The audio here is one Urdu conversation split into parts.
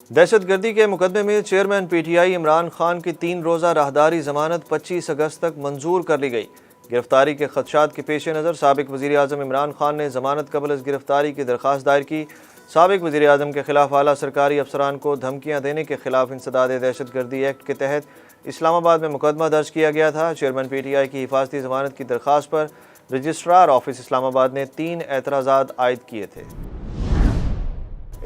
دہشت گردی کے مقدمے میں chairman P T I Imran Khan کی 3 روزہ راہداری ضمانت 25 اگست تک منظور کر لی گئی۔ گرفتاری کے خدشات کے پیش نظر سابق وزیر اعظم عمران خان نے ضمانت قبل از گرفتاری کی درخواست دائر کی۔ سابق وزیر اعظم کے خلاف اعلیٰ سرکاری افسران کو دھمکیاں دینے کے خلاف انسداد دہشت گردی ایکٹ کے تحت اسلام آباد میں مقدمہ درج کیا گیا تھا۔ چیئرمین پی ٹی آئی کی حفاظتی ضمانت کی درخواست پر رجسٹرار آفس اسلام آباد نے 3 اعتراضات عائد کیے تھے۔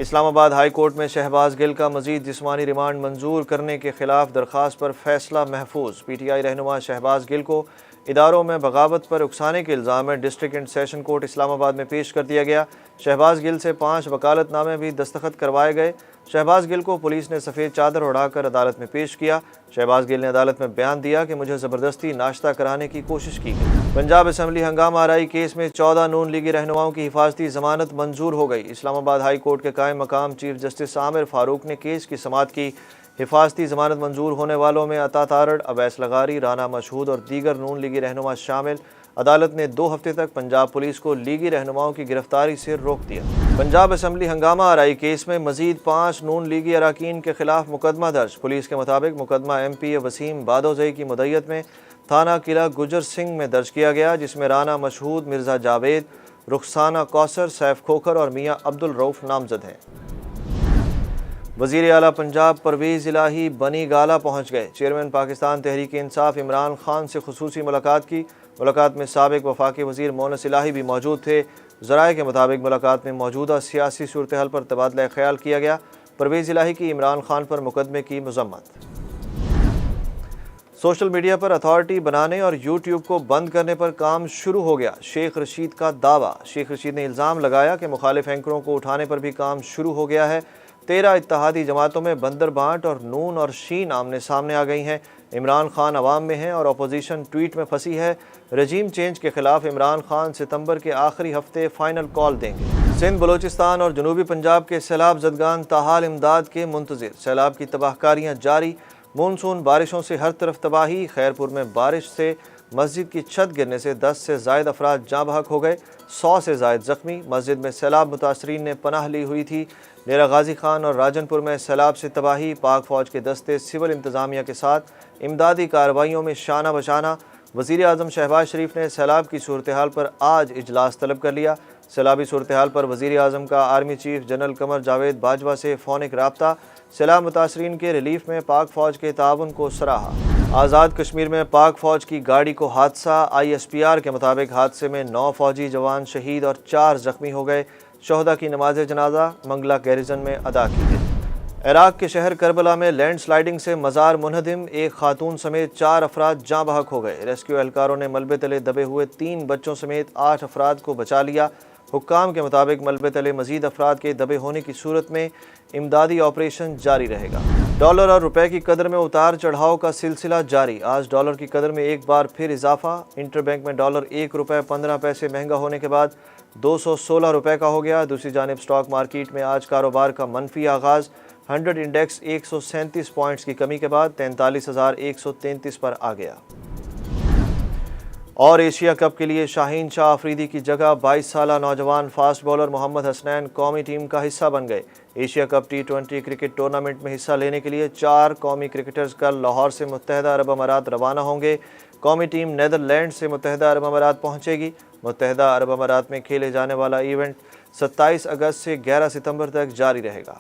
اسلام آباد ہائی کورٹ میں شہباز گل کا مزید جسمانی ریمانڈ منظور کرنے کے خلاف درخواست پر فیصلہ محفوظ۔ پی ٹی آئی رہنما شہباز گل کو اداروں میں بغاوت پر اکسانے کے الزام میں ڈسٹرکٹ اینڈ سیشن کورٹ اسلام آباد میں پیش کر دیا گیا۔ شہباز گل سے 5 وکالت نامے بھی دستخط کروائے گئے۔ شہباز گل کو پولیس نے سفید چادر اڑا کر عدالت میں پیش کیا۔ شہباز گل نے عدالت میں بیان دیا کہ مجھے زبردستی ناشتہ کرانے کی کوشش کی گئی۔ پنجاب اسمبلی ہنگامہ آرائی کیس میں 14 نون لیگی رہنماؤں کی حفاظتی ضمانت منظور ہو گئی۔ اسلام آباد ہائی کورٹ کے قائم مقام چیف جسٹس عامر فاروق نے کیس کی سماعت کی۔ حفاظتی ضمانت منظور ہونے والوں میں عطا تارڑ، اویس لغاری، رانا مشہود اور دیگر نون لیگی رہنما شامل۔ عدالت نے 2 ہفتے تک پنجاب پولیس کو لیگی رہنماؤں کی گرفتاری سے روک دیا۔ پنجاب اسمبلی ہنگامہ آرائی کیس میں مزید 5 نون لیگی اراکین کے خلاف مقدمہ درج۔ پولیس کے مطابق مقدمہ ایم پی اے وسیم بادوزئی کی مدعیت میں تھانہ قلعہ گجر سنگھ میں درج کیا گیا، جس میں رانا مشہود، مرزا جاوید، رخسانہ کوثر، سیف کھوکھر اور میاں عبدالرؤف نامزد ہیں۔ وزیر اعلیٰ پنجاب پرویز الہی بنی گالہ پہنچ گئے۔ چیئرمین پاکستان تحریک انصاف عمران خان سے خصوصی ملاقات کی۔ ملاقات میں سابق وفاقی وزیر مونس الہی بھی موجود تھے۔ ذرائع کے مطابق ملاقات میں موجودہ سیاسی صورتحال پر تبادلہ خیال کیا گیا۔ پرویز الہی کی عمران خان پر مقدمے کی مذمت۔ سوشل میڈیا پر اتھارٹی بنانے اور یوٹیوب کو بند کرنے پر کام شروع ہو گیا، شیخ رشید کا دعویٰ۔ شیخ رشید نے الزام لگایا کہ مخالف اینکروں کو اٹھانے پر بھی کام شروع ہو گیا ہے۔ 13 اتحادی جماعتوں میں بندر بانٹ اور نون اور شین آمنے سامنے آ گئی ہیں۔ عمران خان عوام میں ہیں اور اپوزیشن ٹویٹ میں پھنسی ہے۔ رجیم چینج کے خلاف عمران خان ستمبر کے آخری ہفتے فائنل کال دیں گے۔ سندھ، بلوچستان اور جنوبی پنجاب کے سیلاب زدگان تاحال امداد کے منتظر۔ سیلاب کی تباہ کاریاں جاری، مونسون بارشوں سے ہر طرف تباہی۔ خیرپور میں بارش سے مسجد کی چھت گرنے سے 10 سے زائد افراد جاں بحق ہو گئے، 100 سے زائد زخمی۔ مسجد میں سیلاب متاثرین نے پناہ لی ہوئی تھی۔ ڈیرہ غازی خان اور راجن پور میں سیلاب سے تباہی، پاک فوج کے دستے سول انتظامیہ کے ساتھ امدادی کارروائیوں میں شانہ بشانہ۔ وزیر اعظم شہباز شریف نے سیلاب کی صورتحال پر آج اجلاس طلب کر لیا۔ سیلابی صورتحال پر وزیر اعظم کا army chief general Qamar Javed Bajwa سے فونک رابطہ۔ سیلاب متاثرین کے ریلیف میں پاک فوج کے تعاون کو سراہا۔ آزاد کشمیر میں پاک فوج کی گاڑی کو حادثہ، آئی ایس پی آر کے مطابق حادثے میں 9 فوجی جوان شہید اور 4 زخمی ہو گئے۔ شہداء کی نماز جنازہ منگلا گیریزن میں ادا کی گئی۔ عراق کے شہر کربلا میں لینڈ سلائیڈنگ سے مزار منہدم، 1 خاتون سمیت 4 افراد جاں بحق ہو گئے۔ ریسکیو اہلکاروں نے ملبے تلے دبے ہوئے 3 بچوں سمیت 8 افراد کو بچا لیا۔ حکام کے مطابق ملبے تلے مزید افراد کے دبے ہونے کی صورت میں امدادی آپریشن جاری رہے گا۔ ڈالر اور روپے کی قدر میں اتار چڑھاؤ کا سلسلہ جاری۔ آج ڈالر کی قدر میں ایک بار پھر اضافہ۔ انٹر بینک میں ڈالر 1 روپے 15 پیسے مہنگا ہونے کے بعد 216 روپے کا ہو گیا۔ دوسری جانب اسٹاک مارکیٹ میں آج کاروبار کا منفی آغاز۔ 100 انڈیکس 137 پوائنٹس کی کمی کے بعد 43,133 پر آ گیا۔ اور ایشیا کپ کے لیے شاہین شاہ آفریدی کی جگہ 22 سالہ نوجوان فاسٹ بولر محمد حسنین قومی ٹیم کا حصہ بن گئے۔ Asia cup T20 cricket tournament میں حصہ لینے کے لیے 4 قومی کرکٹرز کل لاہور سے متحدہ عرب امارات روانہ ہوں گے۔ قومی ٹیم نیدرلینڈ سے متحدہ عرب امارات پہنچے گی۔ متحدہ عرب امارات میں کھیلے جانے والا ایونٹ 27 اگست سے 11 ستمبر تک جاری رہے گا۔